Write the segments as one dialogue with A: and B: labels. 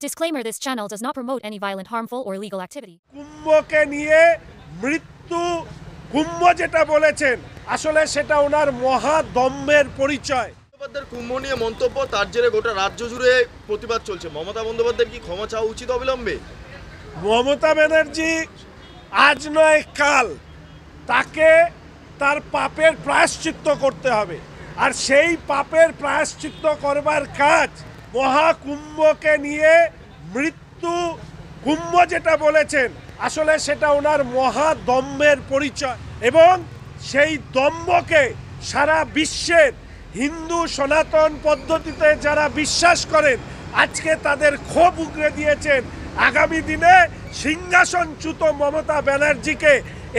A: Disclaimer: this channel does not promote any violent, harmful, or illegal activity.
B: কুম্ভকে নিয়ে মৃত্যু কুম্ভ যেটা বলেছেন আসলে সেটা ওনার মহাদম্ভের পরিচয়।
C: বন্দ্যোপাধ্যায়ের কুম্ভ নিয়ে মন্তব্য, তার জেরে গোটা রাজ্য জুড়ে প্রতিবাদ চলছে। মমতা বন্দ্যোপাধ্যায়ের কি ক্ষমা চাওয়া উচিত অবিলম্বে?
B: মমতা ব্যানার্জি আজ নয় কাল তাকে তার পাপের প্রায়শ্চিত্ত করতে হবে, আর সেই পাপের প্রায়শ্চিত্ত করবার কাজ মহাকুম্ভকে নিয়ে মৃত্যু কুম্ভ যেটা বলেছেন আসলে সেটা ওনার মহাদম্ভের পরিচয়, এবং সেই দম্ভকে সারা বিশ্বের হিন্দু সনাতন পদ্ধতিতে যারা বিশ্বাস করেন আজকে তাদের ক্ষোভ উগরে দিয়েছেন। আগামী দিনে সিংহাসনচ্যুত মমতা ব্যানার্জিকে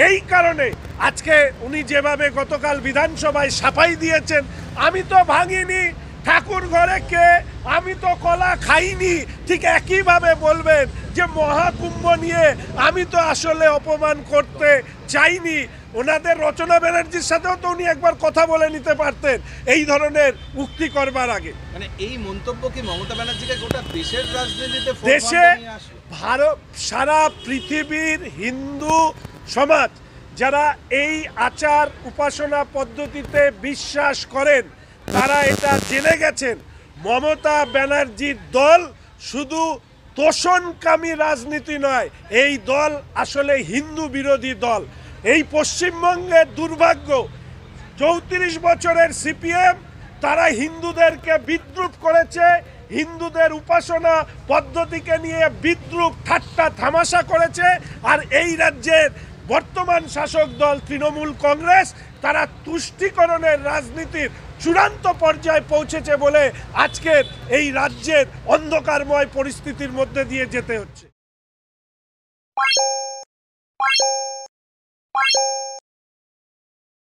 B: এই কারণে আজকে উনি যেভাবে গতকাল বিধানসভায় সাফাই দিয়েছেন, আমি তো ভাঙিনি ঠাকুর ঘরে কে, আমি তো কলা খাইনি, ঠিক একইভাবে বলবেন যে মহাকুম্ভ নিয়ে আমি তো আসলে অপমান করতে চাইনি। ওনাদের রচনা ব্যানার্জির সাথেও তো উনি একবার কথা বলে নিতে পারতেন এই ধরনের উক্তি করবার আগে।
D: মানে এই মন্তব্য কি মমতা ব্যানার্জিকে গোটা দেশের রাজনীতিতে
B: দেশে ভারত সারা পৃথিবীর হিন্দু সমাজ যারা এই আচার উপাসনা পদ্ধতিতে বিশ্বাস করেন তারা এটা জেনে গেছেন মমতা ব্যানার্জির দল শুধু তোষণকামী রাজনীতি নয়, এই দল আসলে হিন্দু বিরোধী দল। এই পশ্চিমবঙ্গের দুর্ভাগ্য 34 বছরের সিপিএম তারা হিন্দুদেরকে বিদ্রূপ করেছে, হিন্দুদের উপাসনা পদ্ধতিকে নিয়ে বিদ্রূপ ঠাট্টা তামাশা করেছে, আর এই রাজ্যের বর্তমান শাসক দল তৃণমূল কংগ্রেস তারা তুষ্টিকরণের রাজনীতির চূড়ান্ত পর্যায়ে পৌঁছেছে বলে আজকের এই রাজ্যের অন্ধকারময় পরিস্থিতির মধ্যে দিয়ে যেতে হচ্ছে।